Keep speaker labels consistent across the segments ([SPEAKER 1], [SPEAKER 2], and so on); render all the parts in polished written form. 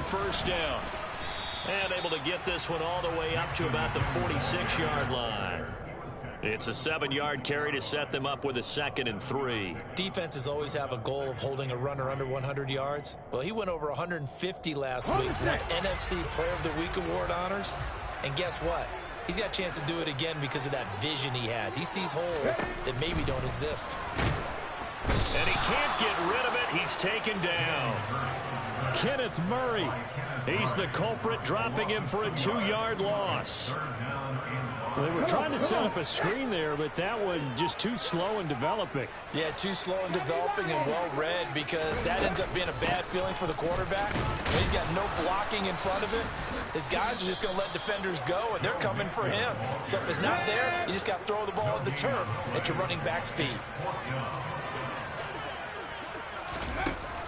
[SPEAKER 1] first down. And able to get this one all the way up to about the 46-yard line. It's a 7-yard carry to set them up with a 2nd and 3.
[SPEAKER 2] Defenses always have a goal of holding a runner under 100 yards. Well, he went over 150 last week, won NFC Player of the Week award honors. And guess what? He's got a chance to do it again because of that vision he has. He sees holes that maybe don't exist.
[SPEAKER 1] And he can't get rid of it. He's taken down. Kenneth Murray. He's the culprit, dropping him for a 2-yard loss.
[SPEAKER 3] Well, they were trying to set up a screen there, but that one just too slow in developing.
[SPEAKER 2] Yeah, too slow in developing and well read, because that ends up being a bad feeling for the quarterback. When he's got no blocking in front of it, his guys are just going to let defenders go, and they're coming for him. So if it's not there, you just got to throw the ball at the turf at your running back's feet.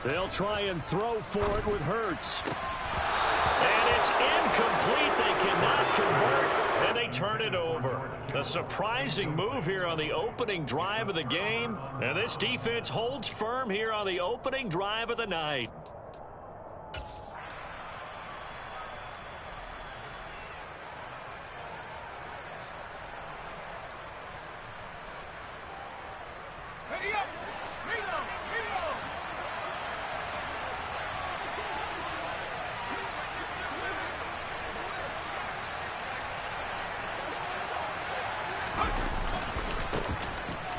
[SPEAKER 3] They'll try and throw for it with Hurts.
[SPEAKER 1] And it's incomplete. They cannot convert, and they turn it over. A surprising move here on the opening drive of the game. And this defense holds firm here on the opening drive of the night.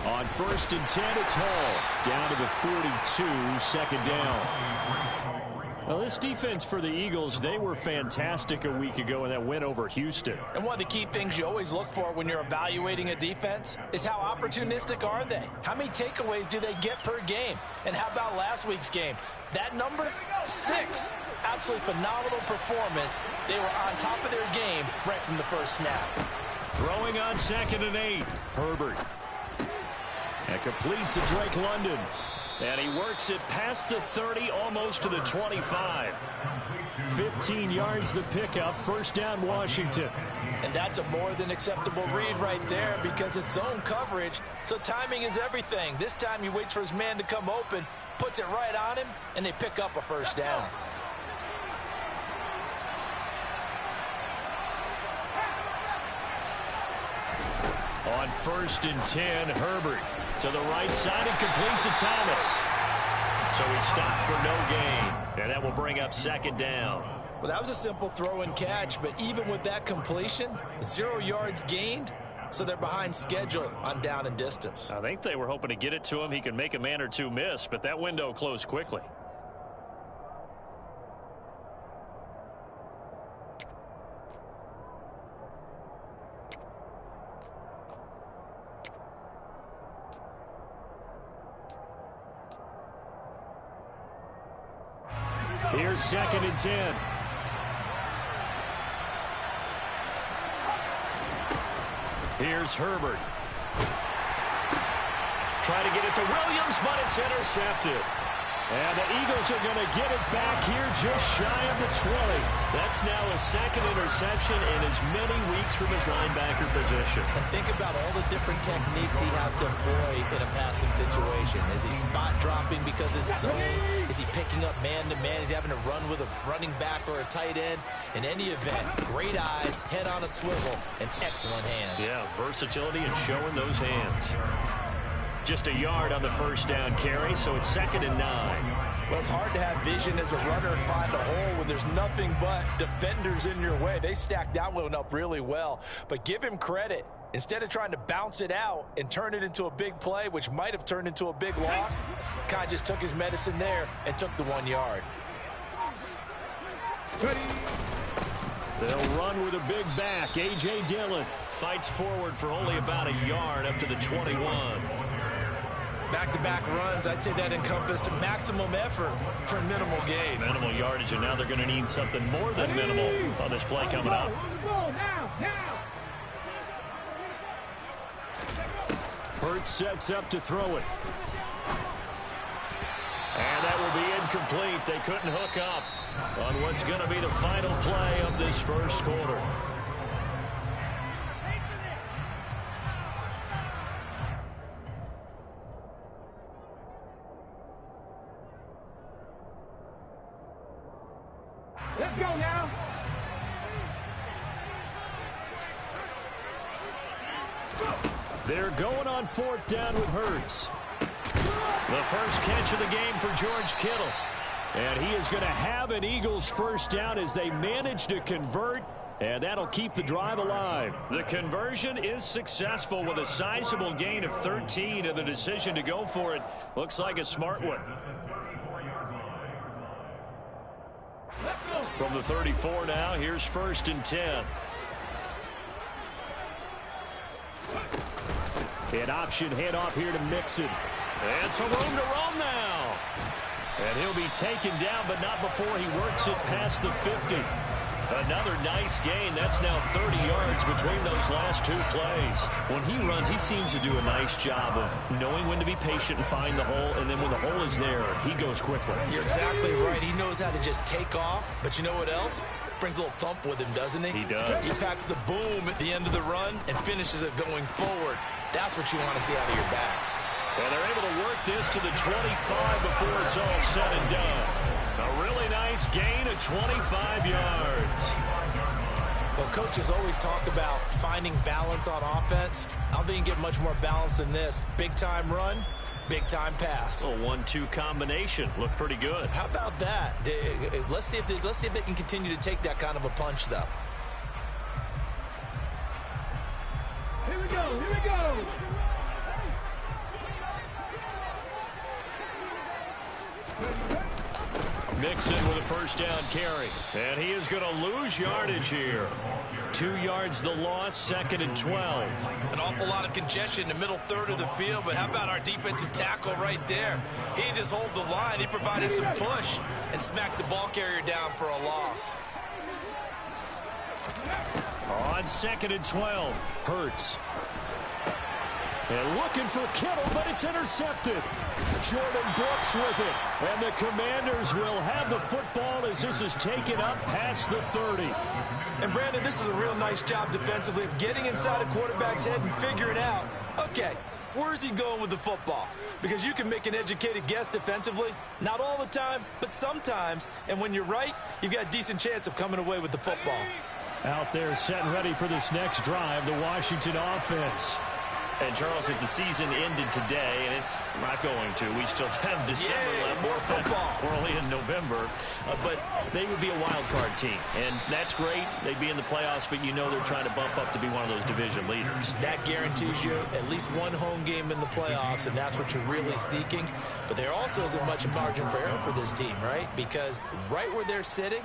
[SPEAKER 1] On 1st and 10, it's Hall. Down to the 42, 2nd down.
[SPEAKER 3] Well, this defense for the Eagles, they were fantastic a week ago in that win over Houston.
[SPEAKER 2] And one of the key things you always look for when you're evaluating a defense is how opportunistic are they? How many takeaways do they get per game? And how about last week's game? That number, 6. Absolutely phenomenal performance. They were on top of their game right from the first snap.
[SPEAKER 1] Throwing on 2nd and 8. Herbert. And complete to Drake London. And he works it past the 30, almost to the 25.
[SPEAKER 3] 15 yards the pickup. 1st down, Washington.
[SPEAKER 2] And that's a more than acceptable read right there, because it's zone coverage, so timing is everything. This time he waits for his man to come open, puts it right on him, and they pick up a 1st down.
[SPEAKER 1] On 1st and 10, Herbert to the right side and complete to Thomas. So he stopped for no gain, and that will bring up 2nd down.
[SPEAKER 2] Well, that was a simple throw and catch, but even with that completion, 0 yards gained, so they're behind schedule on down and distance.
[SPEAKER 1] I think they were hoping to get it to him. He could make a man or two miss, but that window closed quickly. Here's 2nd and 10. Here's Herbert. Trying to get it to Williams, but it's intercepted.
[SPEAKER 3] And the Eagles are going to get it back here just shy of the 20.
[SPEAKER 1] That's now a 2nd interception in as many weeks from his linebacker position.
[SPEAKER 2] And think about all the different techniques he has to employ in a passing situation. Is he spot dropping because it's zone? Is he picking up man-to-man? Is he having to run with a running back or a tight end? In any event, great eyes, head on a swivel, and excellent hands.
[SPEAKER 1] Yeah, versatility and showing those hands. Just a yard on the 1st down carry, so it's 2nd and 9.
[SPEAKER 2] Well, it's hard to have vision as a runner and find a hole when there's nothing but defenders in your way. They stacked that one up really well. But give him credit. Instead of trying to bounce it out and turn it into a big play, which might have turned into a big loss, kind of just took his medicine there and took the 1 yard.
[SPEAKER 3] They'll run with a big back. A.J. Dillon
[SPEAKER 1] fights forward for only about a yard up to the 21.
[SPEAKER 2] Back-to-back runs, I'd say that encompassed maximum effort for minimal gain.
[SPEAKER 1] Minimal yardage, and now they're going to need something more than minimal on this play coming up.
[SPEAKER 3] Hurts sets up to throw it.
[SPEAKER 1] And that will be incomplete. They couldn't hook up on what's going to be the final play of this first quarter.
[SPEAKER 4] Let's go now.
[SPEAKER 3] They're going on 4th down with Hurts. The first catch of the game for George Kittle. And he is going to have an Eagles first down as they manage to convert. And that'll keep the drive alive.
[SPEAKER 1] The conversion is successful with a sizable gain of 13, and the decision to go for it looks like a smart one. From the 34 now, here's 1st and 10.
[SPEAKER 3] An option handoff here to Mixon.
[SPEAKER 1] And some room to roam now. And he'll be taken down, but not before he works it past the 50. Another nice gain. That's now 30 yards between those last 2 plays.
[SPEAKER 3] When he runs, he seems to do a nice job of knowing when to be patient and find the hole, and then when the hole is there, he goes quickly.
[SPEAKER 2] You're exactly right. He knows how to just take off, but you know what else? Brings a little thump with him, doesn't he?
[SPEAKER 1] He does.
[SPEAKER 2] He packs the boom at the end of the run and finishes it going forward. That's what you want to see out of your backs.
[SPEAKER 1] And they're able to work this to the 25 before it's all said and done. A really nice gain of 25 yards.
[SPEAKER 2] Well, coaches always talk about finding balance on offense. I don't think you can get much more balance than this. Big-time run, big-time pass.
[SPEAKER 1] A 1-2 combination. Looked pretty good.
[SPEAKER 2] How about that? Let's see if they can continue to take that kind of a punch, though.
[SPEAKER 4] Here we go. Here we go.
[SPEAKER 1] Mixon with a first down carry. And he is going to lose yardage here. 2 yards the loss, 2nd and 12.
[SPEAKER 2] An awful lot of congestion in the middle third of the field, but how about our defensive tackle right there? He didn't just hold the line. He provided some push and smacked the ball carrier down for a loss.
[SPEAKER 1] On 2nd and 12, Hurts.
[SPEAKER 3] And looking for Kittle, but it's intercepted. Jordan Brooks with it. And the Commanders will have the football as this is taken up past the 30.
[SPEAKER 2] And, Brandon, this is a real nice job defensively of getting inside a quarterback's head and figuring out, okay, where's he going with the football? Because you can make an educated guess defensively. Not all the time, but sometimes. And when you're right, you've got a decent chance of coming away with the football.
[SPEAKER 3] Out there set and ready for this next drive, the Washington offense.
[SPEAKER 1] And, Charles, if the season ended today, and it's not going to, we still have December left.
[SPEAKER 2] More football.
[SPEAKER 1] We're only in November. But they would be a wild card team. And that's great. They'd be in the playoffs, but you know they're trying to bump up to be one of those division leaders.
[SPEAKER 2] That guarantees you at least one home game in the playoffs, and that's what you're really seeking. But there also isn't much margin for error for this team, right? Because right where they're sitting,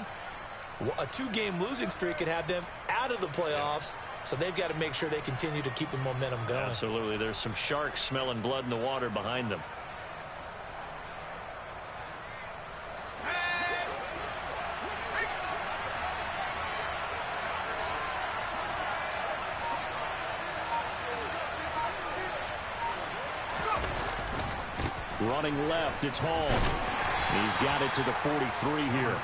[SPEAKER 2] a 2-game losing streak could have them out of the playoffs. So they've got to make sure they continue to keep the momentum going.
[SPEAKER 1] Absolutely. There's some sharks smelling blood in the water behind them.
[SPEAKER 3] Running left, it's Hall. He's got it to the 43 here.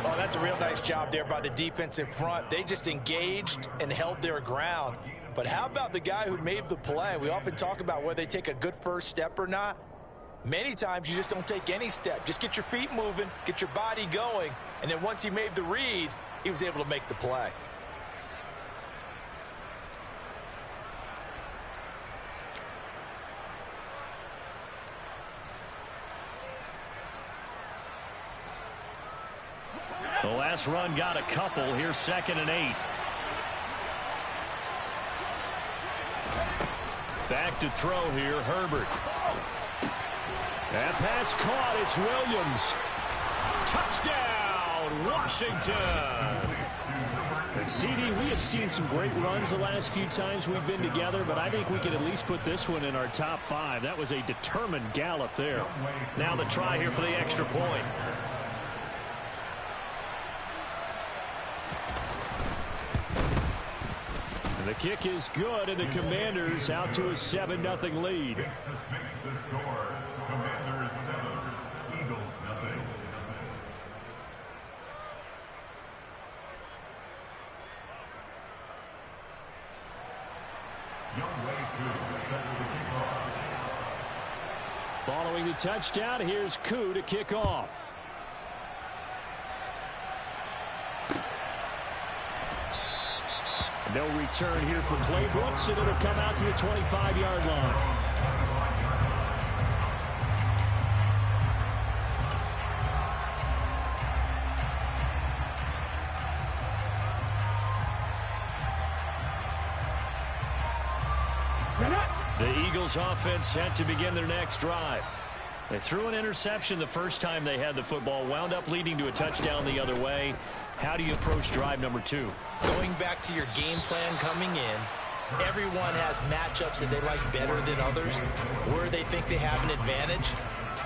[SPEAKER 2] Oh, that's a real nice job there by the defensive front. They just engaged and held their ground. But how about the guy who made the play? We often talk about whether they take a good first step or not. Many times you just don't take any step. Just get your feet moving, get your body going, and then once he made the read, he was able to make the play.
[SPEAKER 1] The last run got a couple. Here's 2nd and 8. Back to throw here, Herbert. That pass caught. It's Williams. Touchdown, Washington.
[SPEAKER 3] And CD, we have seen some great runs the last few times we've been together, but I think we could at least put this one in our top 5. That was a determined gallop there.
[SPEAKER 1] Now the try here for the extra point.
[SPEAKER 3] And the kick is good, and the Commanders out to a 7-0 lead.
[SPEAKER 5] This makes the score Commanders 7, Eagles 0.
[SPEAKER 3] Following the touchdown, here's Koo to kick off. No return here for Clay Brooks, and it'll come out to the 25-yard line. The Eagles offense set to begin their next drive. They threw an interception the first time they had the football, wound up leading to a touchdown the other way. How do you approach drive number 2?
[SPEAKER 2] Going back to your game plan coming in, everyone has matchups that they like better than others, where they think they have an advantage.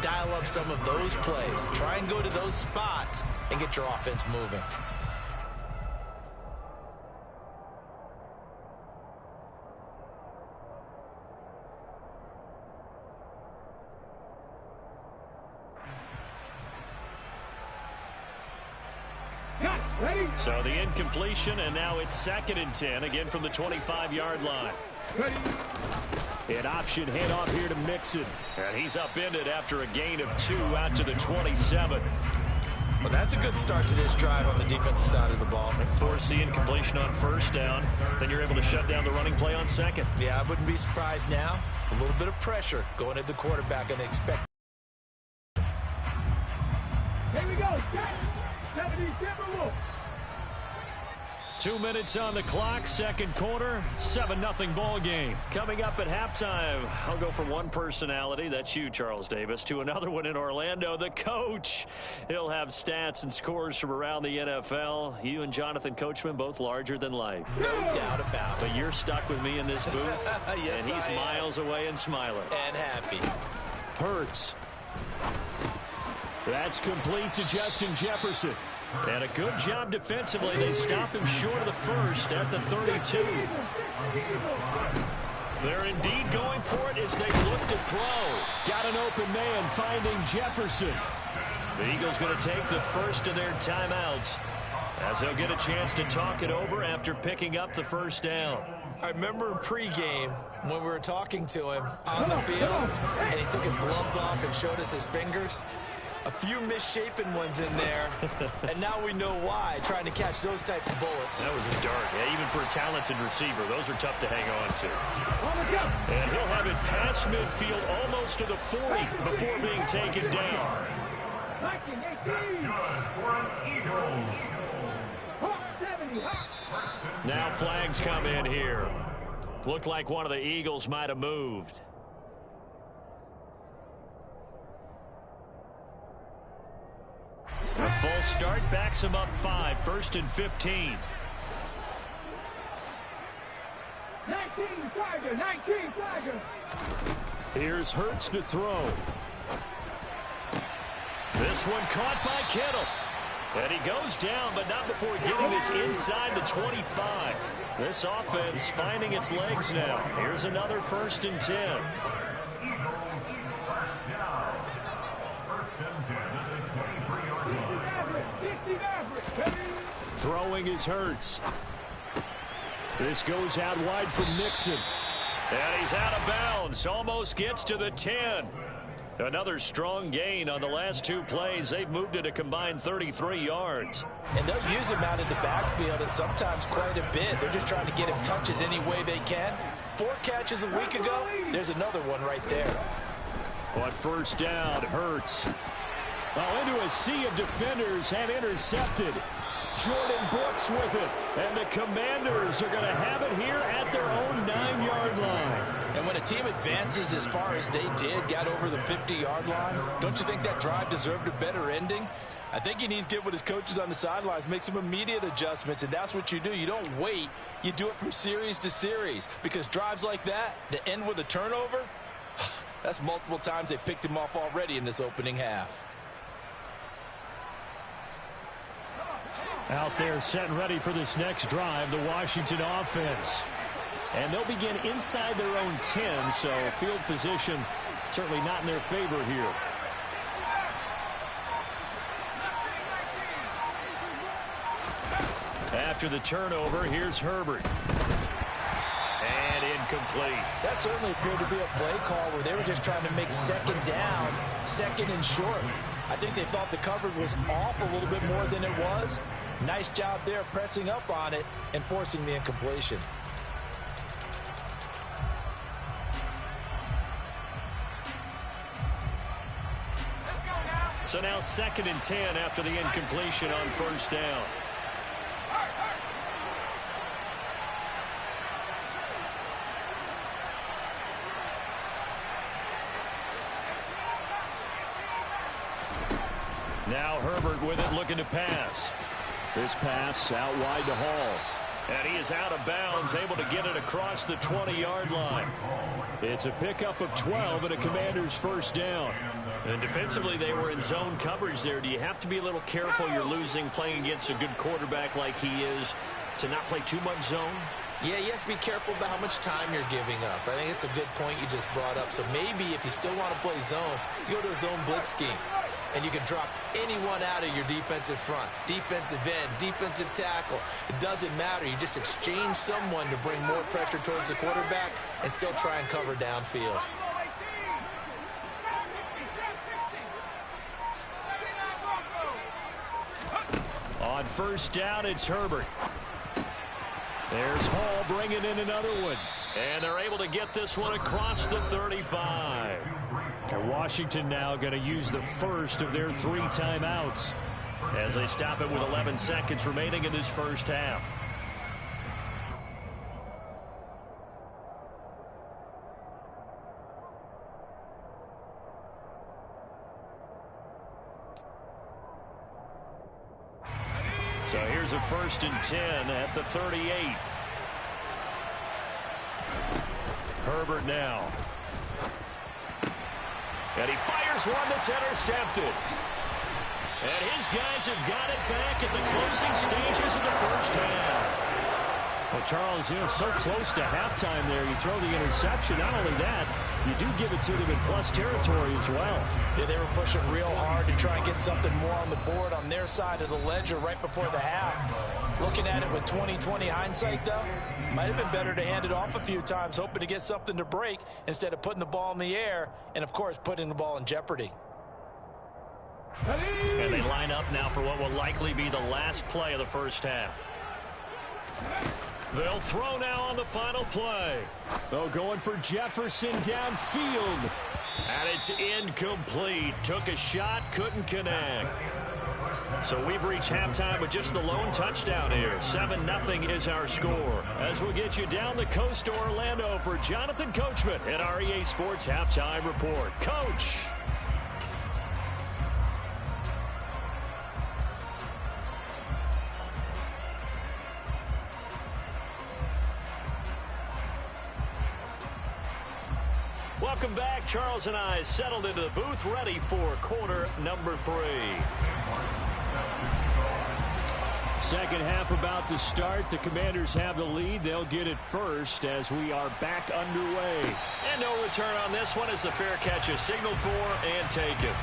[SPEAKER 2] Dial up some of those plays. Try and go to those spots and get your offense moving.
[SPEAKER 3] So the incompletion, and now it's 2nd and 10, again from the 25-yard line. An option handoff here to Mixon. And he's upended after a gain of 2 out to the 27.
[SPEAKER 2] Well, that's a good start to this drive on the defensive side of the ball.
[SPEAKER 3] Force the incompletion on 1st down. Then you're able to shut down the running play on 2nd.
[SPEAKER 2] Yeah, I wouldn't be surprised now. A little bit of pressure going at the quarterback and expect.
[SPEAKER 4] Here we go. 70 Timberwolves.
[SPEAKER 3] 2 minutes on the clock, 2nd quarter, 7-0 ball game. Coming up at halftime, I'll go from one personality, that's you, Charles Davis, to another one in Orlando, the coach. He'll have stats and scores from around the NFL. You and Jonathan Coachman, both larger than life.
[SPEAKER 2] No doubt about it.
[SPEAKER 3] But you're stuck with me in this booth,
[SPEAKER 2] yes,
[SPEAKER 3] and he's miles away and smiling.
[SPEAKER 2] And happy.
[SPEAKER 3] Hurts. That's complete to Justin Jefferson. And a good job defensively. They stop him short of the first at the 32. They're indeed going for it as they look to throw. Got an open man finding Jefferson. The Eagles going to take the first of their timeouts as they'll get a chance to talk it over after picking up the 1st down.
[SPEAKER 2] I remember in pregame when we were talking to him on the field, and he took his gloves off and showed us his fingers. A few misshapen ones in there, and now we know why, trying to catch those types of bullets.
[SPEAKER 3] That was a dart. Yeah, even for a talented receiver, those are tough to hang on to. And he'll have it past midfield almost to the 40 before being taken down. Now flags come in here. Looked like one of the Eagles might have moved. A full start backs him up 5, 1st and 15.
[SPEAKER 4] 19 Tiger, 19 Tiger.
[SPEAKER 3] Here's Hurts to throw. This one caught by Kittle. And he goes down, but not before getting this inside the 25. This offense finding its legs now. Here's another 1st and 10. Throwing is Hurts. This goes out wide from Mixon. And he's out of bounds. Almost gets to the 10. Another strong gain on the last 2 plays. They've moved it a combined 33 yards.
[SPEAKER 2] And they'll use him out in the backfield, and sometimes quite a bit. They're just trying to get him touches any way they can. 4 catches a week ago. There's another one right there.
[SPEAKER 3] But 1st down, Hurts. Into a sea of defenders and intercepted. Jordan Brooks with it. And the Commanders are going to have it here at their own 9-yard line.
[SPEAKER 2] And when a team advances as far as they did, got over the 50-yard line, don't you think that drive deserved a better ending? I think he needs to get with his coaches on the sidelines, make some immediate adjustments, and that's what you do. You don't wait. You do it from series to series, because drives like that end with a turnover, that's multiple times they picked him off already in this opening half.
[SPEAKER 3] Out there set and ready for this next drive, the Washington offense. And they'll begin inside their own 10, so field position certainly not in their favor here. After the turnover, here's Herbert. And incomplete.
[SPEAKER 2] That certainly appeared to be a play call where they were just trying to make 2nd down, 2nd and short. I think they thought the coverage was off a little bit more than it was. Nice job there pressing up on it and forcing the incompletion.
[SPEAKER 3] So now 2nd and 10 after the incompletion on first down. Now Herbert with it, looking to pass. This pass out wide to Hall. And he is out of bounds, able to get it across the 20-yard line. It's a pickup of 12 and a Commander's first down. And defensively, they were in zone coverage there. Do you have to be a little careful? You're losing playing against a good quarterback like he is to not play too much zone?
[SPEAKER 2] Yeah, you have to be careful about how much time you're giving up. I think it's a good point you just brought up. So maybe if you still want to play zone, you go to a zone blitz scheme. And you can drop anyone out of your defensive front. Defensive end, defensive tackle. It doesn't matter. You just exchange someone to bring more pressure towards the quarterback and still try and cover downfield.
[SPEAKER 3] On first down, it's Herbert. There's Hall bringing in another one. And they're able to get this one across the 35. And Washington now going to use the first of their 3 timeouts as they stop it with 11 seconds remaining in this first half. So here's a 1st and 10 at the 38. Herbert now. And he fires one that's intercepted. And his guys have got it back at the closing stages of the first half. Well, Charles, so close to halftime there. You throw the interception. Not only that, you do give it to them in plus territory as well.
[SPEAKER 2] Yeah, they were pushing real hard to try and get something more on the board on their side of the ledger right before the half. Looking at it with 20/20 hindsight, though, might have been better to hand it off a few times, hoping to get something to break instead of putting the ball in the air and, of course, putting the ball in jeopardy.
[SPEAKER 3] And they line up now for what will likely be the last play of the first half. They'll throw now on the final play. Oh, going for Jefferson downfield. And it's incomplete. Took a shot, couldn't connect. So we've reached halftime with just the lone touchdown here. 7-0 is our score. As we'll get you down the coast to Orlando for Jonathan Coachman at our EA Sports Halftime Report. Coach. Welcome back. Charles and I settled into the booth, ready for quarter number 3. Second half about to start. The Commanders have the lead. They'll get it first as we are back underway. And no return on this one as the fair catch is signaled for and taken.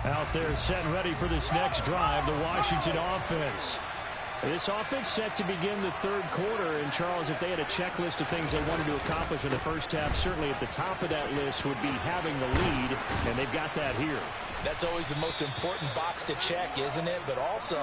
[SPEAKER 3] Out there set and ready for this next drive, the Washington offense. This offense set to begin the third quarter. And, Charles, if they had a checklist of things they wanted to accomplish in the first half, certainly at the top of that list would be having the lead, and they've got that here.
[SPEAKER 2] That's always the most important box to check, isn't it? But also,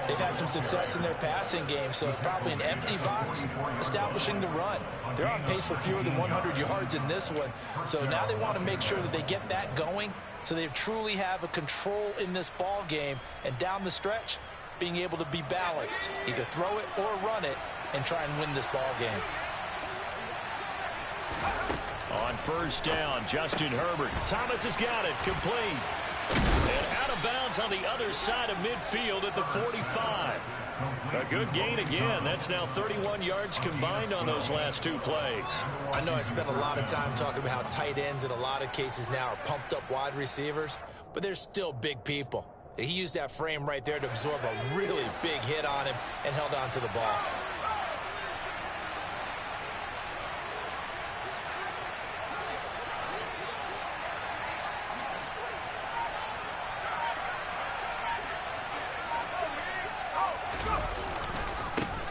[SPEAKER 2] they've had some success in their passing game, so probably an empty box, establishing the run. They're on pace for fewer than 100 yards in this one, so now they want to make sure that they get that going so they truly have a control in this ball game, and down the stretch, being able to be balanced, either throw it or run it, and try and win this ball game.
[SPEAKER 3] On first down, Justin Herbert. Thomas has got it, complete. And out of bounds on the other side of midfield at the 45. A good gain again. That's now 31 yards combined on those last 2 plays.
[SPEAKER 2] I know I spent a lot of time talking about how tight ends in a lot of cases now are pumped up wide receivers, but they're still big people. He used that frame right there to absorb a really big hit on him and held on to the ball.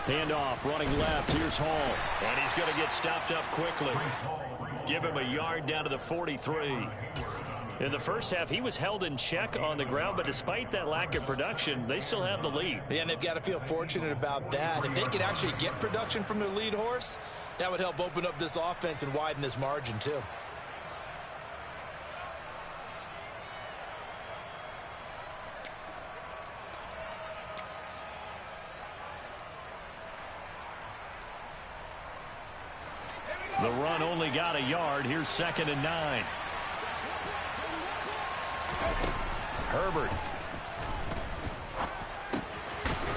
[SPEAKER 3] Handoff, running left. Here's Hall.
[SPEAKER 1] And he's going to get stopped up quickly. Give him a yard down to the 43. In the first half, he was held in check on the ground, but despite that lack of production, they still have the lead.
[SPEAKER 2] Yeah, and they've got to feel fortunate about that. If they could actually get production from their lead horse, that would help open up this offense and widen this margin too.
[SPEAKER 3] The run only got a yard. Here's 2nd and 9. Herbert.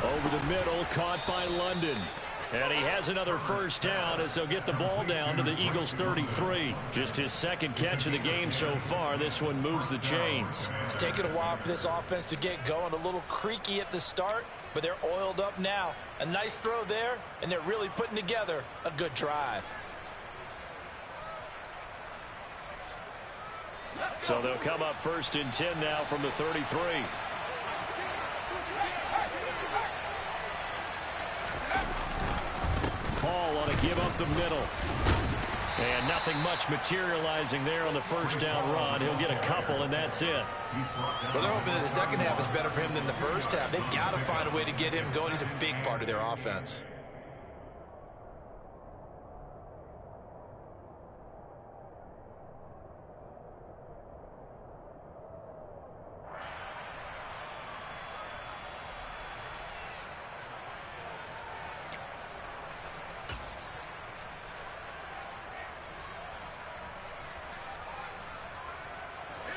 [SPEAKER 3] Over the middle, caught by London. And he has another first down as they'll get the ball down to the Eagles' 33. Just his 2nd catch of the game so far. This one moves the chains.
[SPEAKER 2] It's taken a while for this offense to get going. A little creaky at the start, but they're oiled up now. A nice throw there, and they're really putting together a good drive.
[SPEAKER 3] So they'll come up 1st and 10 now from the 33. Hall on a give up the middle. And nothing much materializing there on the first down run. He'll get a couple, and that's it.
[SPEAKER 2] Well, they're hoping that the second half is better for him than the first half. They've got to find a way to get him going. He's a big part of their offense.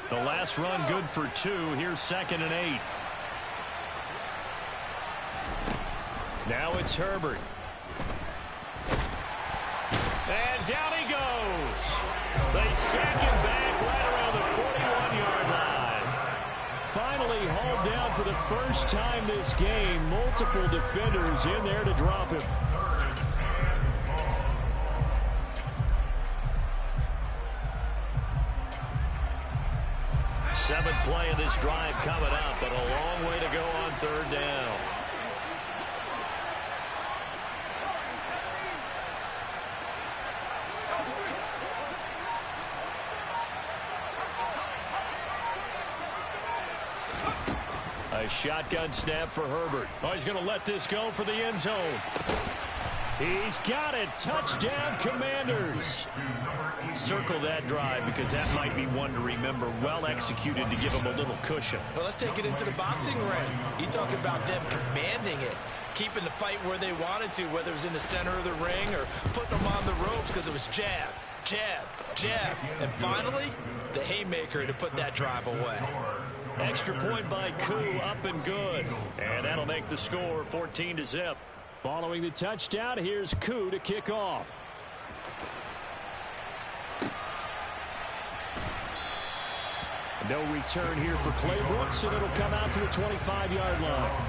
[SPEAKER 3] The last run good for 2. Here's 2nd and 8. Now it's Herbert. And down he goes. They sack him back right around the 41-yard line. Finally hauled down for the first time this game. Multiple defenders in there to drop him. 7th play of this drive coming up, but a long way to go on 3rd down. A shotgun snap for Herbert. Oh, he's going to let this go for the end zone. He's got it. Touchdown, Commanders. Circle that drive because that might be one to remember. Well executed to give him a little cushion.
[SPEAKER 2] Well, let's take it into the boxing ring. You talk about them commanding it, keeping the fight where they wanted to, whether it was in the center of the ring or putting them on the ropes because it was jab, jab, jab. And finally, the haymaker to put that drive away.
[SPEAKER 3] Extra point by Koo, up and good. And that'll make the score 14-0. Following the touchdown, here's Koo to kick off. No return here for Clay Brooks, and it'll come out to the 25-yard line.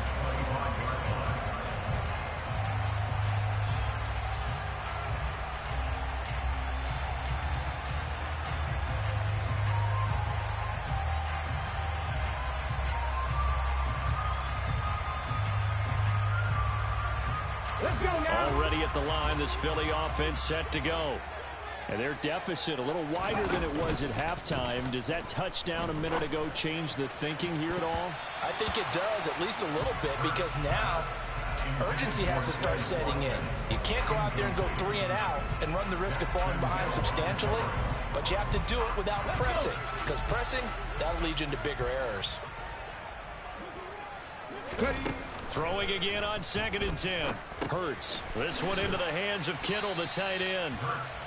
[SPEAKER 3] Already at the line, this Philly offense set to go. And their deficit a little wider than it was at halftime. Does that touchdown a minute ago change the thinking here at all?
[SPEAKER 2] I think it does, at least a little bit, because now urgency has to start setting in. You can't go out there and go 3 and out and run the risk of falling behind substantially, but you have to do it without pressing, because pressing, that'll lead you into bigger errors.
[SPEAKER 3] Throwing again on 2nd and 10. Hurts. This one into the hands of Kittle, the tight end.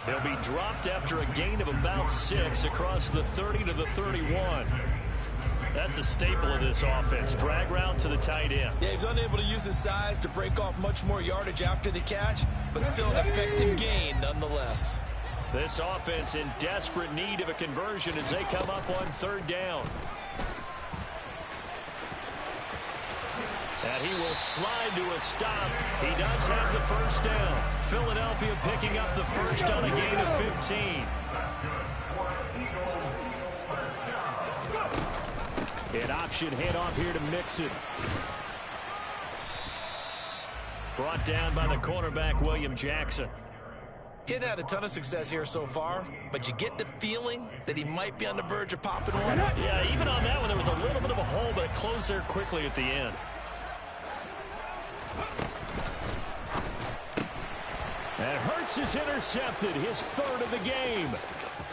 [SPEAKER 3] He'll be dropped after a gain of about 6 across the 30 to the 31. That's a staple of this offense. Drag route to the tight end.
[SPEAKER 2] Yeah, he's unable to use his size to break off much more yardage after the catch, but still an effective gain nonetheless.
[SPEAKER 3] This offense in desperate need of a conversion as they come up on 3rd down. And he will slide to a stop. He does have the first down. Philadelphia picking up the first on a gain of 15. An option handoff here to Mixon.
[SPEAKER 1] brought down by the cornerback, William Jackson.
[SPEAKER 2] He hadn't had a ton of success here so far, but you get the feeling that he might be on the verge of popping one.
[SPEAKER 1] Yeah, even on that one, there was a little bit of a hole, but it closed there quickly at the end. And Hurts is intercepted, his third of the game.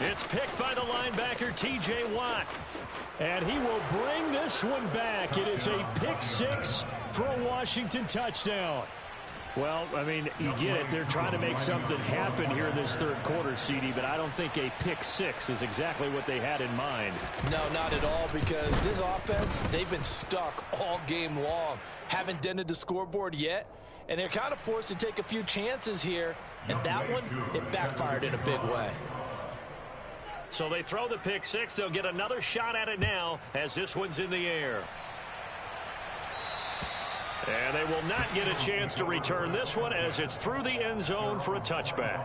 [SPEAKER 1] It's picked by the linebacker, T.J. Watt. And he will bring this one back. It is a pick six for a Washington touchdown. Well, I mean, you get it. They're trying to make something happen here in this third quarter, CD, but I don't think a pick six is exactly what they had in mind.
[SPEAKER 2] No, not at all, because this offense, they've been stuck all game long. Haven't dented the scoreboard yet, and they're kind of forced to take a few chances here, and that one, it backfired in a big way.
[SPEAKER 1] So they throw the pick six. They'll get another shot at it now as this one's in the air. And they will not get a chance to return this one as it's through the end zone for a touchback.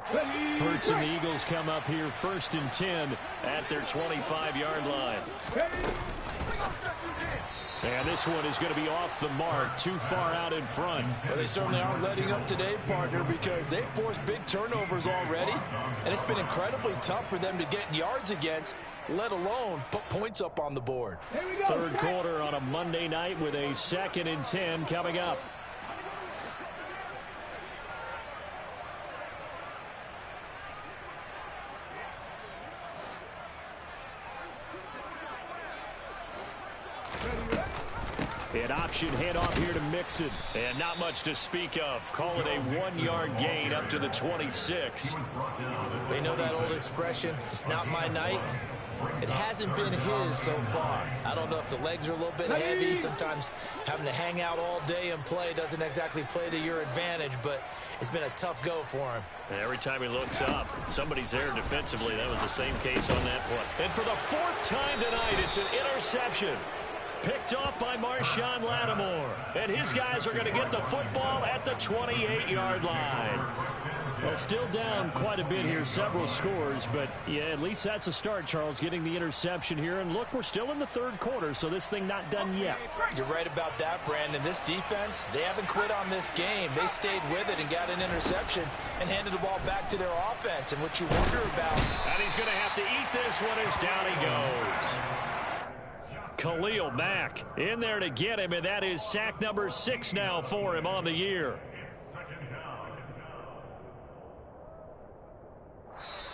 [SPEAKER 1] Hurts and the Eagles come up here 1st and 10 at their 25-yard line. And this one is going to be off the mark, too far out in front.
[SPEAKER 2] Well, they certainly aren't letting up today, partner, because they've forced big turnovers already, and it's been incredibly tough for them to get yards against, let alone put points up on the board.
[SPEAKER 1] Third quarter on a Monday night with a 2nd and 10 coming up. An option handoff here to Mixon. And not much to speak of. Call it a 1-yard gain up to the 26.
[SPEAKER 2] They know that old expression, it's not my night. It hasn't been his so far. I don't know if the legs are a little bit heavy. Sometimes having to hang out all day and play doesn't exactly play to your advantage, but it's been a tough go for him.
[SPEAKER 1] And every time he looks up, somebody's there defensively. That was the same case on that play. And for the 4th time tonight, it's an interception. Picked off by Marshawn Lattimore. And his guys are going to get the football at the 28-yard line. Well, still down quite a bit here, several scores, but yeah, at least that's a start, Charles, getting the interception here. And look, we're still in the third quarter, so this thing not done yet.
[SPEAKER 2] You're right about that, Brandon. This defense, they haven't quit on this game. They stayed with it and got an interception and handed the ball back to their offense. And what you wonder about...
[SPEAKER 1] And he's going to have to eat this one as down he goes. Khalil Mack in there to get him, and that is sack number 6 now for him on the year.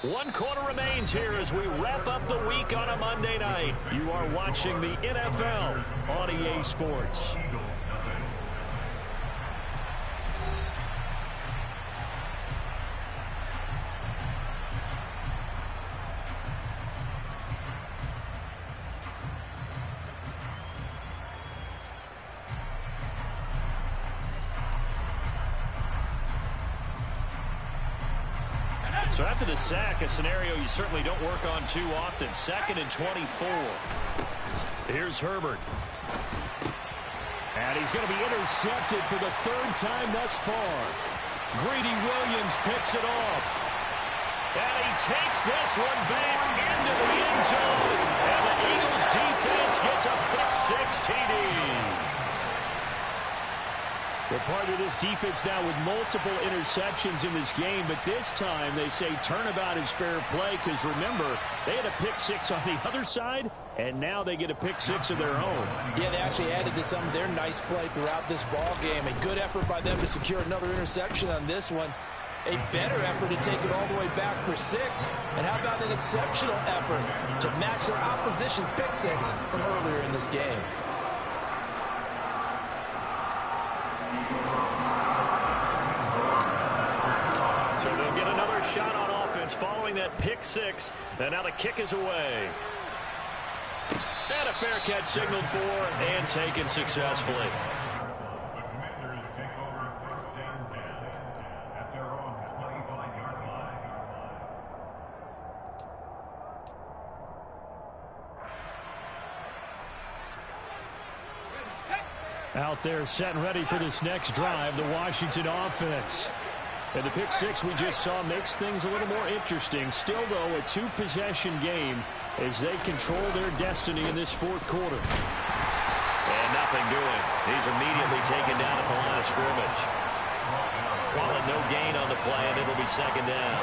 [SPEAKER 1] 1 quarter remains here as we wrap up the week on a Monday night. You are watching the NFL on EA Sports. So after the sack, a scenario you certainly don't work on too often. 2nd and 24. Here's Herbert. And he's going to be intercepted for the 3rd time thus far. Greedy Williams picks it off. And he takes this one back into the end zone. And the Eagles defense gets a pick-6 TD. They're part of this defense now with multiple interceptions in this game, but this time they say turnabout is fair play because, remember, they had a pick-6 on the other side, and now they get a pick-6 of their own.
[SPEAKER 2] Yeah, they actually added to some of their nice play throughout this ball game. A good effort by them to secure another interception on this one. A better effort to take it all the way back for 6. And how about an exceptional effort to match their opposition's pick-6 from earlier in this game.
[SPEAKER 1] So they'll get another shot on offense following that pick-6. And now the kick is away. And a fair catch signaled for and taken successfully.
[SPEAKER 5] The Commanders take over 1st and 10 at their own 25-yard line.
[SPEAKER 1] Out there set and ready for this next drive, the Washington offense. And the pick-6 we just saw makes things a little more interesting. Still, though, a 2-possession game.
[SPEAKER 3] as they control their destiny in this fourth quarter.
[SPEAKER 1] And nothing doing. He's immediately taken down at the line of scrimmage. Call it no gain on the play, and it'll be second down.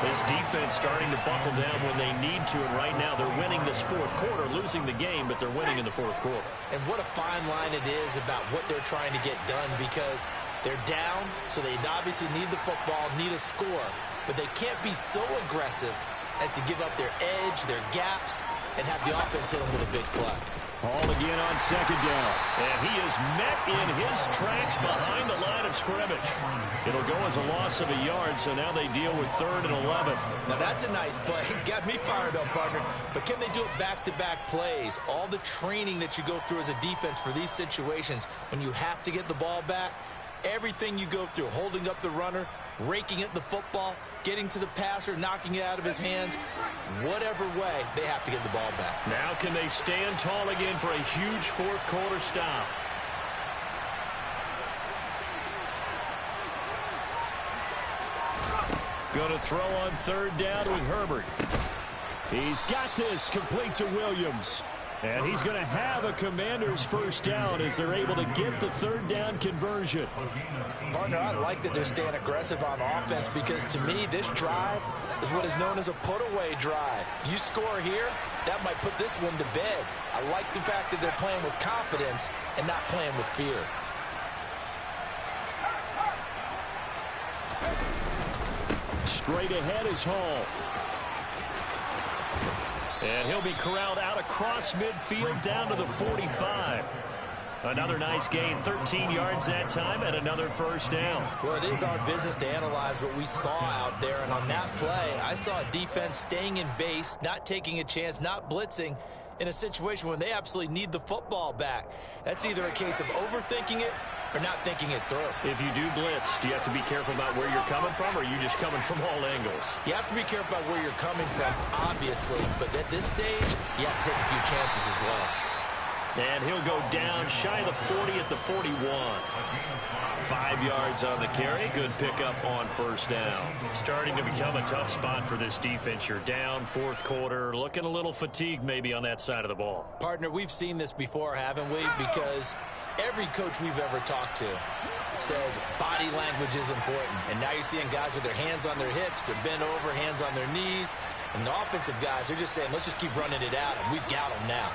[SPEAKER 1] This defense starting to buckle down when they need to, and right now they're winning this fourth quarter, losing the game, but they're winning in the fourth quarter.
[SPEAKER 2] And what a fine line it is about what they're trying to get done, because they're down, so they obviously need the football, need a score, but they can't be so aggressive as to give up their edge, their gaps, and have the offense hit them with a big play.
[SPEAKER 3] Hall again on second down.
[SPEAKER 1] And he is met in his tracks behind the line of scrimmage. It'll go as a loss of a yard, so now they deal with 3rd and 11.
[SPEAKER 2] Now that's a nice play. Got me fired up, partner. But can they do it back-to-back plays? All the training that you go through as a defense for these situations, when you have to get the ball back, everything you go through, holding up the runner, raking at the football, getting to the passer, knocking it out of his hands, whatever way, they have to get the ball back.
[SPEAKER 1] Now can they stand tall again for a huge fourth quarter stop?
[SPEAKER 3] Going to throw on 3rd down with Herbert. He's got this, complete to Williams. And he's going to have a Commanders first down as they're able to get the 3rd down conversion.
[SPEAKER 2] Partner, I like that they're staying aggressive on offense, because to me, this drive is what is known as a put-away drive. You score here, that might put this one to bed. I like the fact that they're playing with confidence and not playing with fear.
[SPEAKER 3] Straight ahead is Hall.
[SPEAKER 1] And he'll be corralled out across midfield down to the 45. Another nice gain, 13 yards that time, and another first down.
[SPEAKER 2] Well, it is our business to analyze what we saw out there, and on that play, I saw a defense staying in base, not taking a chance, not blitzing in a situation when they absolutely need the football back. That's either a case of overthinking it or not thinking it through.
[SPEAKER 1] If you do blitz, do you have to be careful about where you're coming from, or are you just coming from all angles?
[SPEAKER 2] You have to be careful about where you're coming from, obviously, but at this stage, you have to take a few chances as well.
[SPEAKER 1] And he'll go down shy of the 40 at the 41. 5 yards on the carry. Good pickup on first down. Starting to become a tough spot for this defense. You're down, fourth quarter, looking a little fatigued maybe on that side of the ball.
[SPEAKER 2] Partner, we've seen this before, haven't we? Because every coach we've ever talked to says body language is important. And now you're seeing guys with their hands on their hips, they're bent over, hands on their knees. And the offensive guys, they're just saying, let's just keep running it out, and we've got them now.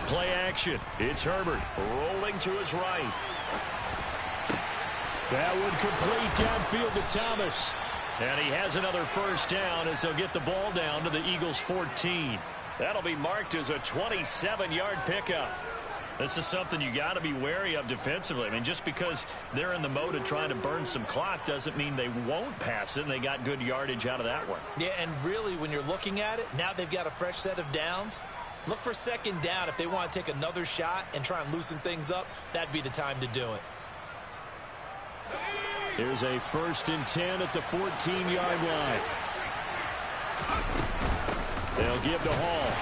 [SPEAKER 1] Play action. It's Herbert rolling to his right.
[SPEAKER 3] That one complete downfield to Thomas.
[SPEAKER 1] And he has another first down as they'll get the ball down to the Eagles' 14. That'll be marked as a 27-yard pickup. This is something you got to be wary of defensively. I mean, just because they're in the mode of trying to burn some clock doesn't mean they won't pass it, and they got good yardage out of that one.
[SPEAKER 2] Yeah, and really, when you're looking at it, now they've got a fresh set of downs. Look for second down. If they want to take another shot and try and loosen things up, that'd be the time to do it.
[SPEAKER 3] Here's a 1st and 10 at the 14-yard line. They'll give to Hall.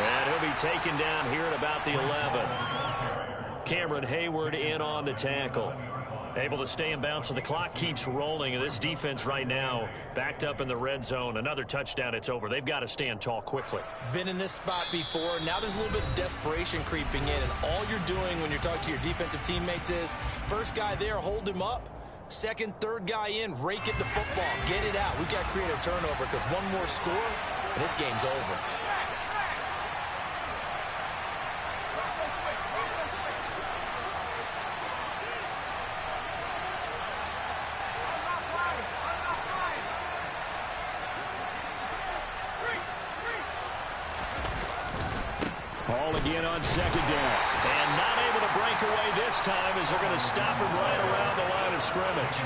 [SPEAKER 1] And he'll be taken down here at about the 11. Cameron Hayward in on the tackle. Able to stay in bounds, so the clock keeps rolling. And this defense right now backed up in the red zone. Another touchdown, it's over. They've got to stand tall quickly.
[SPEAKER 2] Been in this spot before. Now there's a little bit of desperation creeping in. And all you're doing when you're talking to your defensive teammates is, first guy there, hold him up. Second, third guy in, rake at the football. Get it out. We've got to create a turnover, because one more score, and this game's over.
[SPEAKER 3] Hall again on second down.
[SPEAKER 1] And not able to break away this time as they're going to stop him right around the line of scrimmage.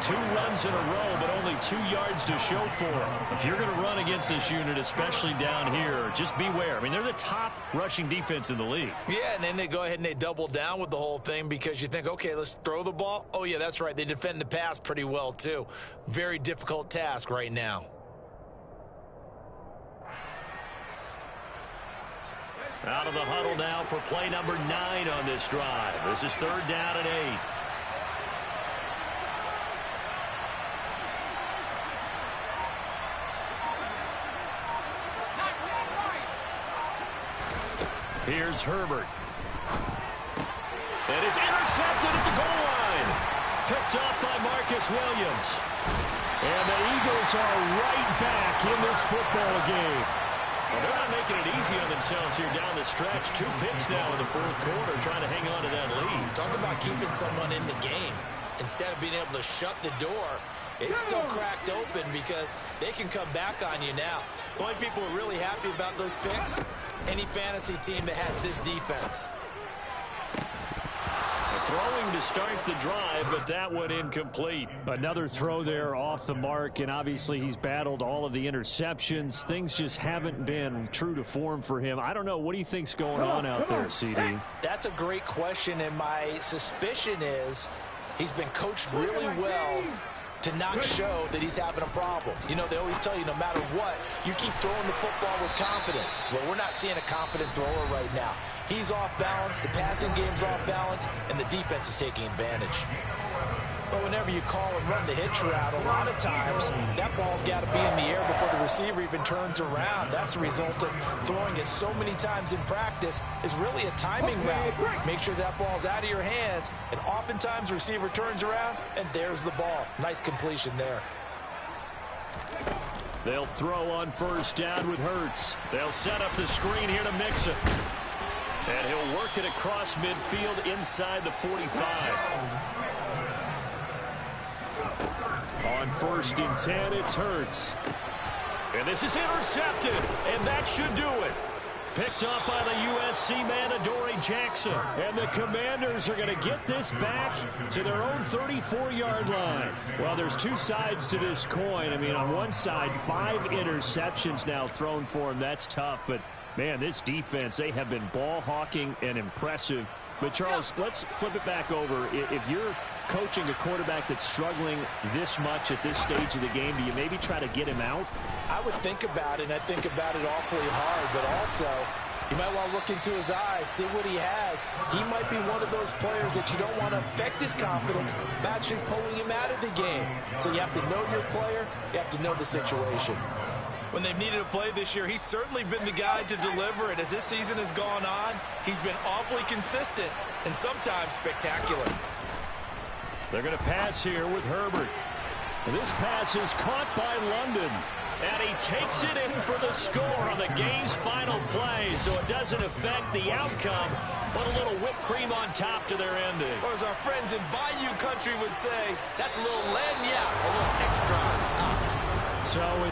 [SPEAKER 1] 2 runs in a row, but only 2 yards to show for him. If you're going to run against this unit, especially down here, just beware. I mean, they're the top rushing defense in the league.
[SPEAKER 2] Yeah, and then they go ahead and they double down with the whole thing, because you think, okay, let's throw the ball. Oh, yeah, that's right. They defend the pass pretty well, too. Very difficult task right now.
[SPEAKER 1] Out of the huddle now for play number 9 on this drive. This is 3rd down and 8.
[SPEAKER 3] Here's Herbert. And it's intercepted at the goal line. Picked up by Marcus Williams. And the Eagles are right back in this football game.
[SPEAKER 1] Well, they're not making it easy on themselves here down the stretch. 2 picks now in the fourth quarter trying to hang on to that lead.
[SPEAKER 2] Talk about keeping someone in the game. Instead of being able to shut the door, it's still cracked open because they can come back on you now. The only people who are really happy about those picks, any fantasy team that has this defense.
[SPEAKER 1] Throwing to start the drive, but that one incomplete.
[SPEAKER 3] Another throw there off the mark, and obviously he's battled all of the interceptions. Things just haven't been true to form for him. I don't know. What do you think's going on out there, CD?
[SPEAKER 2] That's a great question, and my suspicion is he's been coached really well to not show that he's having a problem. You know, they always tell you no matter what, you keep throwing the football with confidence. Well, we're not seeing a confident thrower right now. He's off balance, the passing game's off balance, and the defense is taking advantage. But whenever you call and run the hitch route, a lot of times that ball's got to be in the air before the receiver even turns around. That's the result of throwing it so many times in practice. Is really a timing route. Make sure that ball's out of your hands, and oftentimes the receiver turns around, and there's the ball. Nice completion there.
[SPEAKER 3] They'll throw on first down with Hurts.
[SPEAKER 1] They'll set up the screen here to Mixon. And he'll work it across midfield inside the 45.
[SPEAKER 3] On first and 10, it's Hurts.
[SPEAKER 1] And this is intercepted, and that should do it. Picked up by the USC man, Adoree Jackson.
[SPEAKER 3] And the Commanders are going to get this back to their own 34-yard line. Well, there's two sides to this coin. I mean, on one side, 5 interceptions now thrown for him. That's tough, but man, this defense, they have been ball hawking and impressive. But, Charles, let's flip it back over. If you're coaching a quarterback that's struggling this much at this stage of the game, do you maybe try to get him out?
[SPEAKER 2] I would think about it, and I think about it awfully hard. But also, you might want to look into his eyes, see what he has. He might be one of those players that you don't want to affect his confidence by actually pulling him out of the game. So you have to know your player. You have to know the situation. When they've needed a play this year, he's certainly been the guy to deliver it. As this season has gone on, he's been awfully consistent and sometimes spectacular.
[SPEAKER 3] They're going to pass here with Herbert. This pass is caught by London.
[SPEAKER 1] And he takes it in for the score on the game's final play, so it doesn't affect the outcome, but a little whipped cream on top to their ending.
[SPEAKER 2] Or as our friends in Bayou Country would say, that's a little lagniappe, a little extra on top.
[SPEAKER 3] So